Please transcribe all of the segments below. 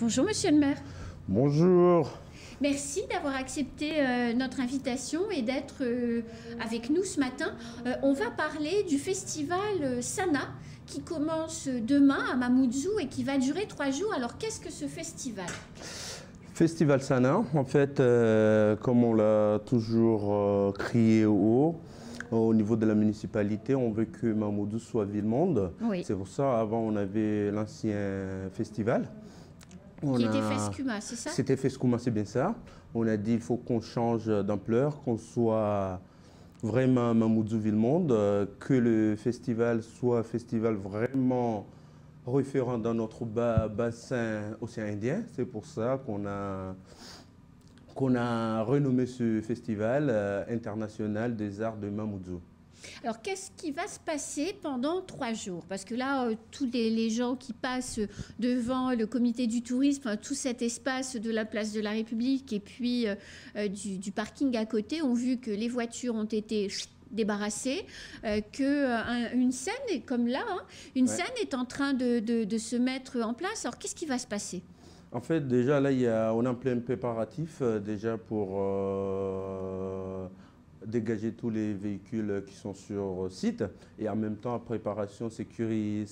Bonjour Monsieur le maire. Bonjour. Merci d'avoir accepté notre invitation et d'être avec nous ce matin. On va parler du festival Sana qui commence demain à Mamoudzou et qui va durer 3 jours. Alors qu'est-ce que ce festival? Festival Sana, en fait, comme on l'a toujours crié au niveau de la municipalité, on veut que Mamoudzou soit ville-monde. Oui. C'est pour ça, avant, on avait l'ancien festival. Qui était Fescuma, c'est ça? C'était Fescuma, c'est bien ça. On a dit il faut qu'on change d'ampleur, qu'on soit vraiment Mamoudzou ville-monde, que le festival soit un festival vraiment référent dans notre bassin océan Indien. C'est pour ça qu'on a renommé ce festival international des arts de Mamoudzou. Alors, qu'est-ce qui va se passer pendant 3 jours? Parce que là, tous les gens qui passent devant le comité du tourisme, tout cet espace de la place de la République et puis du parking à côté ont vu que les voitures ont été débarrassées, qu'une scène est comme là, une scène est en train de se mettre en place. Alors, qu'est-ce qui va se passer? En fait, déjà, là, on est en plein préparatif, déjà pour dégager tous les véhicules qui sont sur site et en même temps, en préparation, sécuriser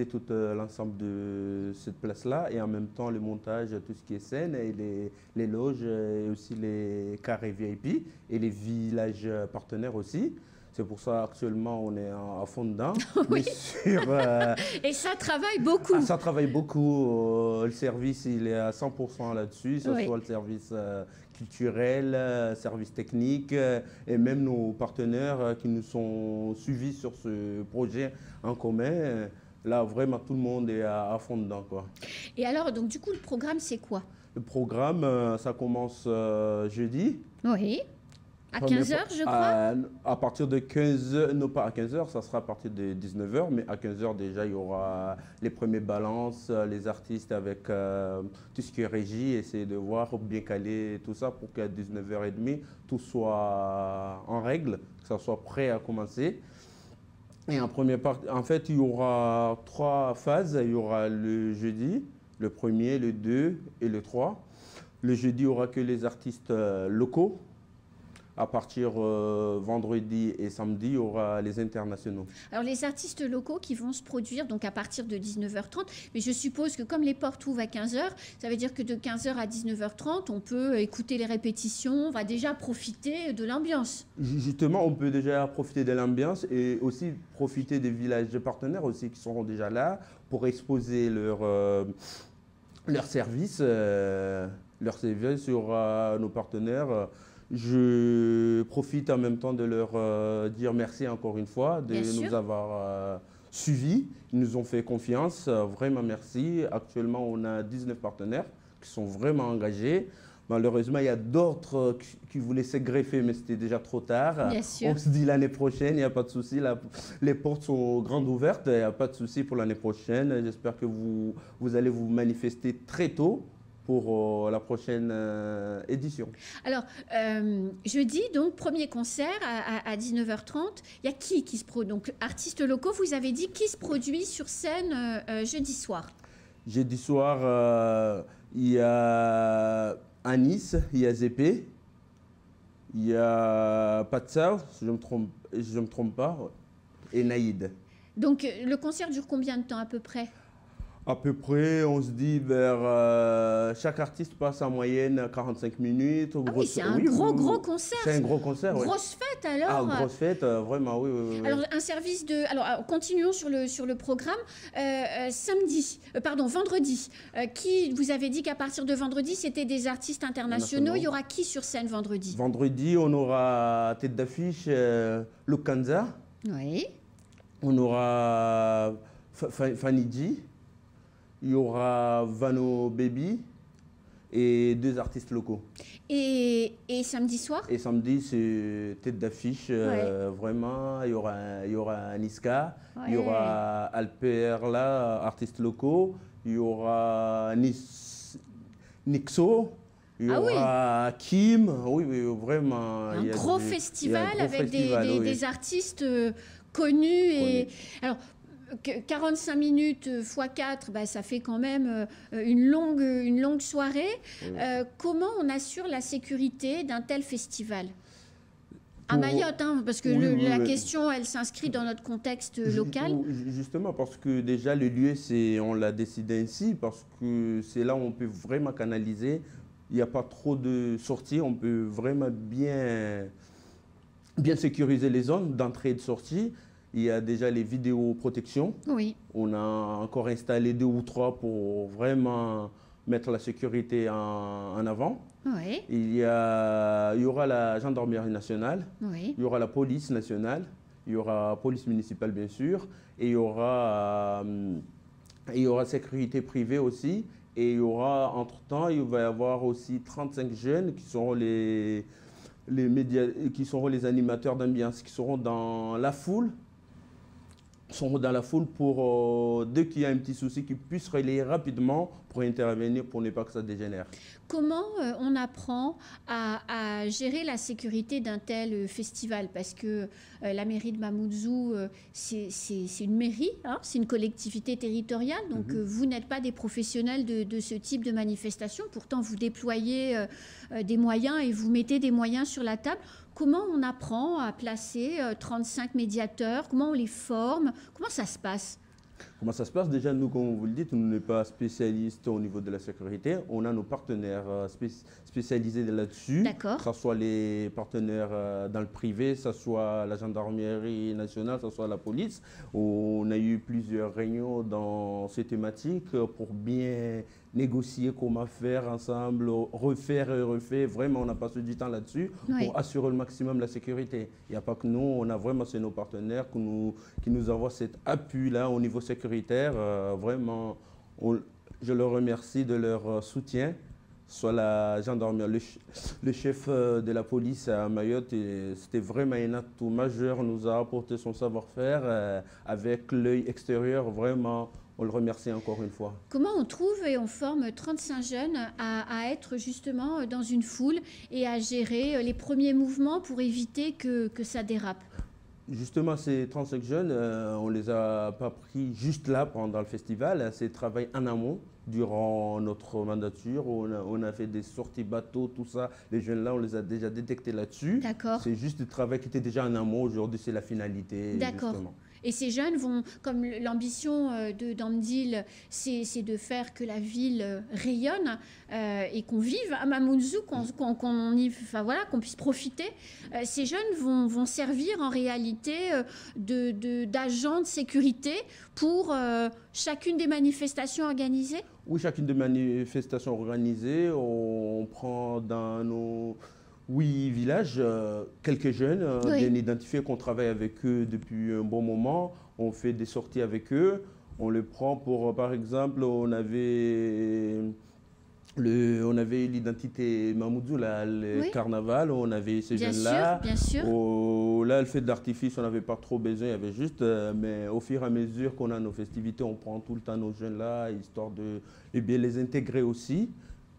tout l'ensemble de cette place-là et en même temps, le montage, tout ce qui est scène et les loges et aussi les carrés VIP et les villages partenaires aussi. C'est pour ça actuellement on est à fond dedans. Oui. Et ça travaille beaucoup. Ah, ça travaille beaucoup. Le service il est à 100% là-dessus, que ce Oui. soit le service culturel, service technique et même nos partenaires qui nous sont suivis sur ce projet en commun. Là vraiment tout le monde est à fond dedans, quoi. Et alors donc du coup le programme c'est quoi? Le programme ça commence jeudi. Oui. À 15 h, je crois. À partir de 15 h, non pas à 15 h, ça sera à partir de 19 h, mais à 15 h déjà, il y aura les premiers balances, les artistes avec tout ce qui est régie, essayer de voir, bien caler tout ça pour qu'à 19 h 30, tout soit en règle, que ça soit prêt à commencer. Et en première partie, en fait, il y aura 3 phases. Il y aura le jeudi, le premier, le 2 et le 3. Le jeudi, il n'y aura que les artistes locaux. À partir vendredi et samedi, il y aura les internationaux. Alors les artistes locaux qui vont se produire donc à partir de 19 h 30, mais je suppose que comme les portes ouvrent à 15 h, ça veut dire que de 15 h à 19 h 30, on peut écouter les répétitions, on va déjà profiter de l'ambiance. Justement, on peut déjà profiter de l'ambiance et aussi profiter des villages partenaires aussi qui seront déjà là pour exposer leur service sur nos partenaires. Je profite en même temps de leur dire merci encore une fois de nous avoir suivis. Ils nous ont fait confiance, vraiment merci. Actuellement, on a 19 partenaires qui sont vraiment engagés. Malheureusement, il y a d'autres qui voulaient se greffer, mais c'était déjà trop tard. Bien sûr. On se dit l'année prochaine, il n'y a pas de souci. Les portes sont grandes ouvertes, il n'y a pas de souci pour l'année prochaine. J'espère que vous allez vous manifester très tôt pour la prochaine édition. Alors, jeudi, donc, premier concert à 19 h 30. Il y a qui se produit? Donc, artistes locaux, vous avez dit, qui se produit sur scène jeudi soir? Jeudi soir, il y a Anis, il y a Zépé, il y a Patsao, si je ne me trompe pas, et Naïd. Donc, le concert dure combien de temps à peu près? À peu près, on se dit vers... chaque artiste passe en moyenne 45 minutes. Ah oui, c'est un gros concert. C'est un gros concert, oui. Grosse fête alors. Ah, grosse fête, vraiment, oui. Alors, un service de... Alors, continuons sur le programme. Vendredi. Qui vous avez dit qu'à partir de vendredi, c'était des artistes internationaux. Il y aura qui sur scène vendredi? Vendredi, on aura tête d'affiche Lukanza. Oui. On aura Fanidji. Il y aura Vano Baby et 2 artistes locaux. Et samedi soir? Et samedi, c'est tête d'affiche, vraiment. Il y aura Niska, il y aura Alperla, artistes locaux. Il y aura Nixo, il y aura Kim. Oui, vraiment. Un gros festival avec des artistes connus. Alors, 45 minutes x 4, bah, ça fait quand même une longue soirée. Oui. Comment on assure la sécurité d'un tel festival? À Pour- Mayotte, hein, parce que Oui, oui, la oui. question, elle s'inscrit dans notre contexte local. Justement, parce que déjà le lieu, on l'a décidé ainsi, parce que c'est là où on peut vraiment canaliser. Il n'y a pas trop de sorties, on peut vraiment bien sécuriser les zones d'entrée et de sortie. Il y a déjà les vidéoprotections. Oui, On a encore installé 2 ou 3 pour vraiment mettre la sécurité en avant. oui, Il y aura la gendarmerie nationale, oui. il y aura la police nationale, il y aura la police municipale bien sûr, et il y aura sécurité privée aussi. Et il y aura, entre-temps, il va y avoir aussi 35 jeunes qui seront les médias, qui seront les animateurs d'ambiance, qui seront dans la foule, pour, dès qu'il y a un petit souci, qu'ils puissent relayer rapidement pour intervenir, pour ne pas que ça dégénère. Comment on apprend à gérer la sécurité d'un tel festival? Parce que la mairie de Mamoudzou, c'est une mairie, hein, c'est une collectivité territoriale, donc vous n'êtes pas des professionnels de ce type de manifestation. Pourtant, vous déployez des moyens et vous mettez des moyens sur la table. Comment on apprend à placer 35 médiateurs? Comment on les forme? Comment ça se passe? Comment ça se passe? Déjà, nous, comme vous le dites, nous n'est pas spécialistes au niveau de la sécurité. On a nos partenaires spécialisés là-dessus. D'accord. Que ce soit les partenaires dans le privé, que ce soit la gendarmerie nationale, que ce soit la police. On a eu plusieurs réunions dans ces thématiques pour bien négocier comment faire ensemble, refaire et refaire. Vraiment, on a passé du temps là-dessus pour assurer le maximum la sécurité. Il n'y a pas que nous, on a vraiment, c'est nos partenaires qui nous envoient cet appui-là au niveau sécuritaire. Vraiment, je leur remercie de leur soutien. Soit la gendarmerie, le chef de la police à Mayotte, c'était vraiment un atout majeur, nous a apporté son savoir-faire avec l'œil extérieur, vraiment. On le remercie encore une fois. Comment on trouve et on forme 35 jeunes à être justement dans une foule et à gérer les premiers mouvements pour éviter que ça dérape? Justement, ces 35 jeunes, on ne les a pas pris juste là pendant le festival. C'est travail en amont durant notre mandature. On a fait des sorties bateaux, tout ça. Les jeunes là, on les a déjà détectés là-dessus. D'accord. C'est juste du travail qui était déjà en amont. Aujourd'hui, c'est la finalité. D'accord. Justement. Et ces jeunes vont, comme l'ambition d'Amdil, c'est de faire que la ville rayonne et qu'on vive à Mamoudzou, qu'on puisse profiter. Ces jeunes vont servir en réalité d'agents de sécurité pour chacune des manifestations organisées? Oui, chacune des manifestations organisées, on prend dans nos 8 villages, quelques jeunes bien identifiés qu'on travaille avec eux depuis un bon moment. On fait des sorties avec eux. On les prend pour, par exemple, on avait l'identité Mamoudzou, là, le carnaval, on avait ces jeunes-là. Bien sûr. Là, le feu d'artifice, on n'avait pas trop besoin, il y avait juste, mais au fur et à mesure qu'on a nos festivités, on prend tout le temps nos jeunes-là, histoire de bien les intégrer aussi,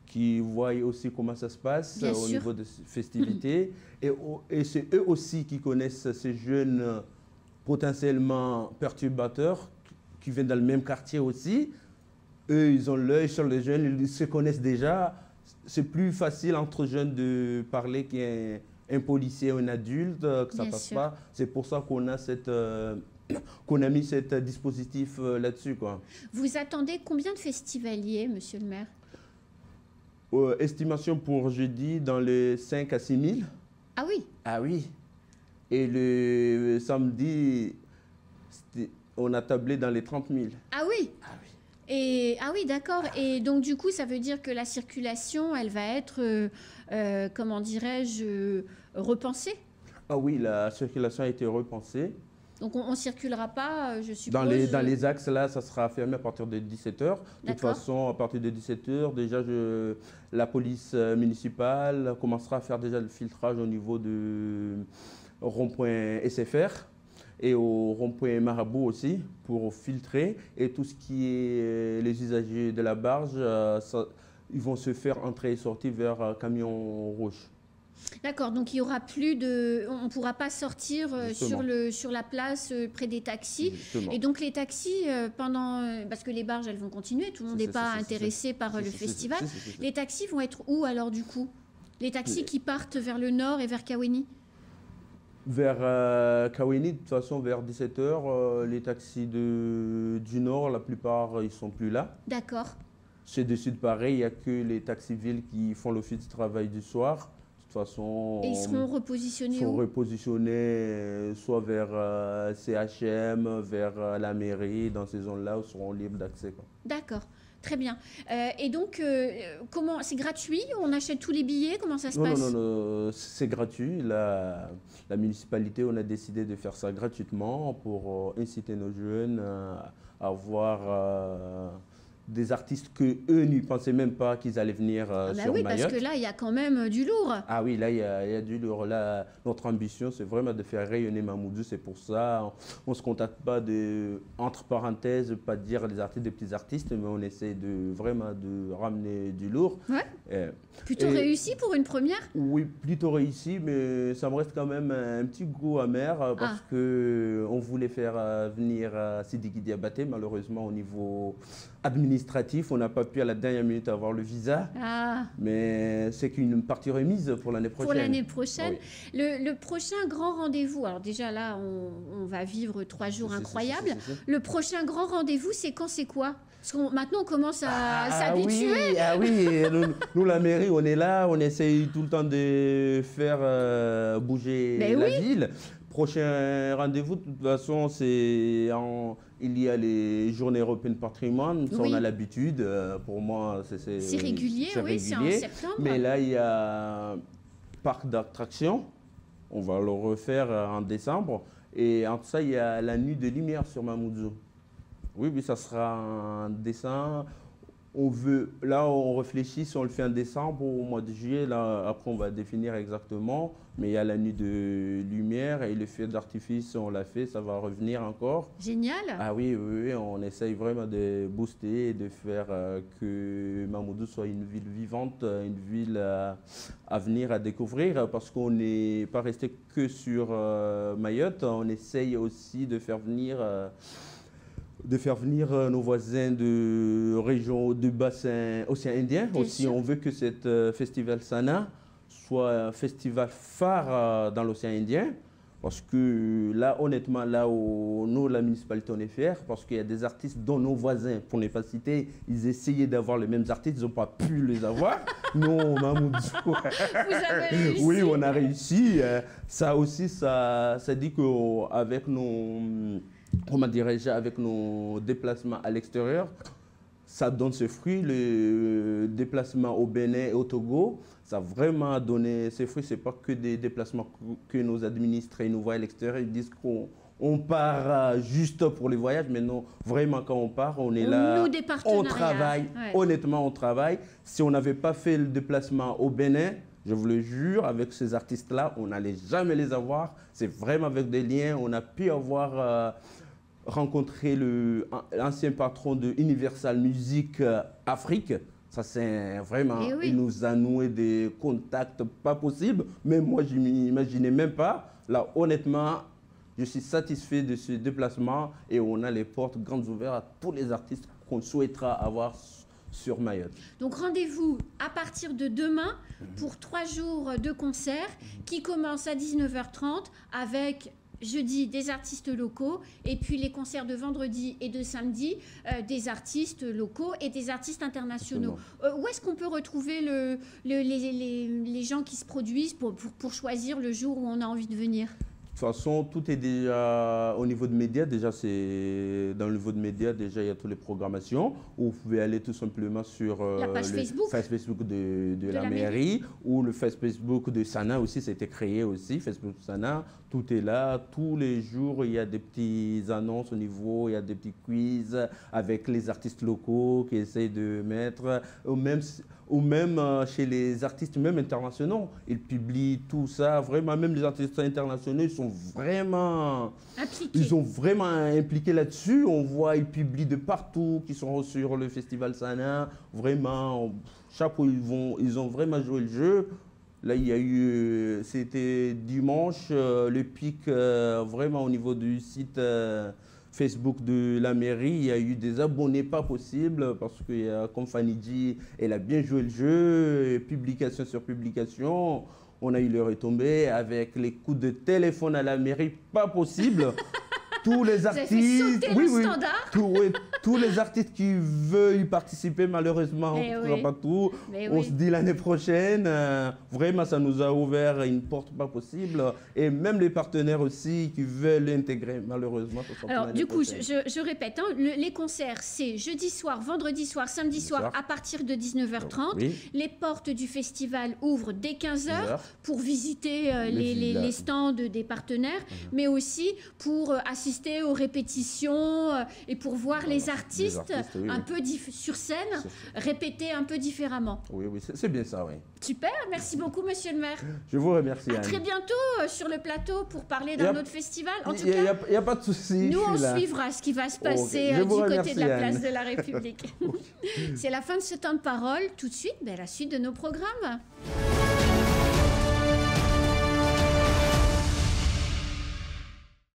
qui voient aussi comment ça se passe au niveau des festivités. Et c'est eux aussi qui connaissent ces jeunes potentiellement perturbateurs, qui viennent dans le même quartier aussi. Eux, ils ont l'œil sur les jeunes, ils se connaissent déjà. C'est plus facile entre jeunes de parler qu'un policier ou un adulte, que ça ne passe pas. C'est pour ça qu'on a mis cet dispositif là-dessus, quoi. Vous attendez combien de festivaliers, monsieur le maire? Estimation pour jeudi dans les 5 à 6 000. Ah oui? Ah oui. Et le samedi, on a tablé dans les 30 000. Ah oui? Ah oui. Ah oui, d'accord. Et donc, du coup, ça veut dire que la circulation, elle va être, comment dirais-je, repensée? Ah oui, la circulation a été repensée. Donc, on ne circulera pas, je suppose... Dans les axes, là, ça sera fermé à partir de 17h. De toute façon, à partir de 17h, déjà, la police municipale commencera à faire déjà le filtrage au niveau du rond-point SFR et au rond-point Marabout aussi, pour filtrer. Et tout ce qui est les usagers de la barge, ils vont se faire entrer et sortir vers camion rouge. D'accord, donc il y aura plus de, on ne pourra pas sortir Justement. sur la place près des taxis. Justement. Et donc les taxis, parce que les barges, elles vont continuer, tout le monde n'est pas intéressé par le festival. Les taxis vont être où alors du coup? Les taxis qui partent vers le nord et vers Kaweni? Vers Kaweni, de toute façon, vers 17h, les taxis du nord, la plupart, ils sont plus là. D'accord. Chez du sud, pareil, il n'y a que les taxis-villes qui font l'office du travail du soir. De toute façon, Et ils seront repositionnés où? soit vers CHM, vers la mairie, dans ces zones-là, où seront libres d'accès. D'accord, très bien. Et donc, comment, c'est gratuit? On achète tous les billets? Comment ça se Non, passe? non, non, non, c'est gratuit. La municipalité, on a décidé de faire ça gratuitement pour inciter nos jeunes à voir des artistes que eux n'y pensaient même pas qu'ils allaient venir Ah bah sur oui, Mayotte. parce que là, il y a quand même du lourd. Ah oui, là, il y a du lourd. Là, notre ambition, c'est vraiment de faire rayonner Mamoudzou. C'est pour ça, on ne se contacte pas de, entre parenthèses, pas de dire les artistes, des petits artistes, mais on essaie de vraiment de ramener du lourd. Ouais. Plutôt réussi pour une première? Oui, plutôt réussi, mais ça me reste quand même un petit goût amer parce que on voulait faire venir Sidiki Diabaté. Malheureusement, au niveau administratif, on n'a pas pu à la dernière minute avoir le visa. Mais c'est qu'une partie remise pour l'année prochaine. Pour l'année prochaine. Oui. Le prochain grand rendez-vous, alors déjà là, on va vivre 3 jours incroyables. Le prochain grand rendez-vous, c'est quand, c'est quoi? Parce que maintenant, on commence à s'habituer. Oui, nous, la mairie, on est là, on essaye tout le temps de faire bouger la ville. Prochain rendez-vous, de toute façon, il y a les Journées européennes de patrimoine. Ça, on a l'habitude. Pour moi, c'est régulier, c'est en septembre. Mais là, il y a parc d'attractions. On va le refaire en décembre. Et entre ça, il y a la nuit de lumière sur Mamoudzou. Oui, ça sera en décembre. Là, on réfléchit si on le fait en décembre ou au mois de juillet. Là, après, on va définir exactement. Mais il y a la nuit de lumière et le feu d'artifice, on l'a fait, ça va revenir encore. Génial. Ah oui, on essaye vraiment de booster et de faire que Mamoudzou soit une ville vivante, une ville à venir, à découvrir. Parce qu'on n'est pas resté que sur Mayotte, on essaye aussi de faire venir nos voisins de région du bassin océan Indien. Aussi, on veut que cette festival Sana soit un festival phare dans l'océan Indien. Parce que là, honnêtement, là où nous, la municipalité, on est fiers, parce qu'il y a des artistes dont nos voisins, pour ne pas citer, ils essayaient d'avoir les mêmes artistes, ils n'ont pas pu les avoir. Non, Mamoudzou. Vous avez réussi. Oui, on a réussi. Ça aussi, ça dit qu'avec comment dirais-je, avec nos déplacements à l'extérieur, ça donne ses fruits. Le déplacement au Bénin et au Togo, ça a vraiment donné ses fruits. Ce n'est pas que des déplacements que nos administrés nous voient à l'extérieur. Ils disent qu'on part juste pour les voyages, mais non, vraiment quand on part, on est là, on travaille. Honnêtement, on travaille. Si on n'avait pas fait le déplacement au Bénin, je vous le jure, avec ces artistes-là, on n'allait jamais les avoir. C'est vraiment avec des liens. On a pu avoir rencontré l'ancien patron de Universal Music Afrique. Ça, c'est vraiment, il nous a noué des contacts pas possibles. Même moi, je ne m'imaginais même pas. Là, honnêtement, je suis satisfait de ce déplacement et on a les portes grandes ouvertes à tous les artistes qu'on souhaitera avoir sur Mayotte. Donc rendez-vous à partir de demain pour 3 jours de concert qui commencent à 19h30 avec jeudi des artistes locaux et puis les concerts de vendredi et de samedi des artistes locaux et des artistes internationaux. Où est-ce qu'on peut retrouver les gens qui se produisent pour choisir le jour où on a envie de venir? De toute façon, tout est déjà au niveau de médias. Déjà, c'est dans le niveau de médias, déjà, il y a toutes les programmations. Vous pouvez aller tout simplement sur la page Facebook de la mairie ou le Facebook de Sana aussi, c'était créé aussi, Facebook Sana. Tout est là. Tous les jours, il y a des petites annonces au niveau, il y a des petits quiz avec les artistes locaux qui essayent de mettre, ou même chez les artistes, même internationaux. Ils publient tout ça. Vraiment, même les artistes internationaux, ils sont vraiment impliqués. Ils sont vraiment impliqués là-dessus. On voit, ils publient de partout, qui sont sur le festival Sana. Vraiment, chapeau, ils ont vraiment joué le jeu. Là, il y a eu, c'était dimanche, le pic vraiment au niveau du site Facebook de la mairie. Il y a eu des abonnés pas possibles parce que, comme Fanny dit, elle a bien joué le jeu, et publication sur publication. On a eu le retombé avec les coups de téléphone à la mairie, pas possible. Tous les artistes, tous les artistes qui veulent y participer, malheureusement, on ne fera pas tout. On se dit l'année prochaine, vraiment, ça nous a ouvert une porte pas possible. Et même les partenaires aussi qui veulent l'intégrer, malheureusement. Alors, du coup, je répète, hein, les concerts, c'est jeudi soir, vendredi soir, samedi soir, à partir de 19h30. Oui. Les portes du festival ouvrent dès 15h pour visiter les stands des partenaires, mais aussi pour assister aux répétitions et pour voir les artistes un peu sur scène, répéter un peu différemment. Oui, c'est bien ça, oui. Super, merci beaucoup, monsieur le maire. Je vous remercie, À très bientôt sur le plateau pour parler d'un autre festival. En tout cas, il n'y a pas de souci. Nous, on suivra ce qui va se passer du côté de la place de la République. C'est la fin de ce temps de parole. Tout de suite, la suite de nos programmes.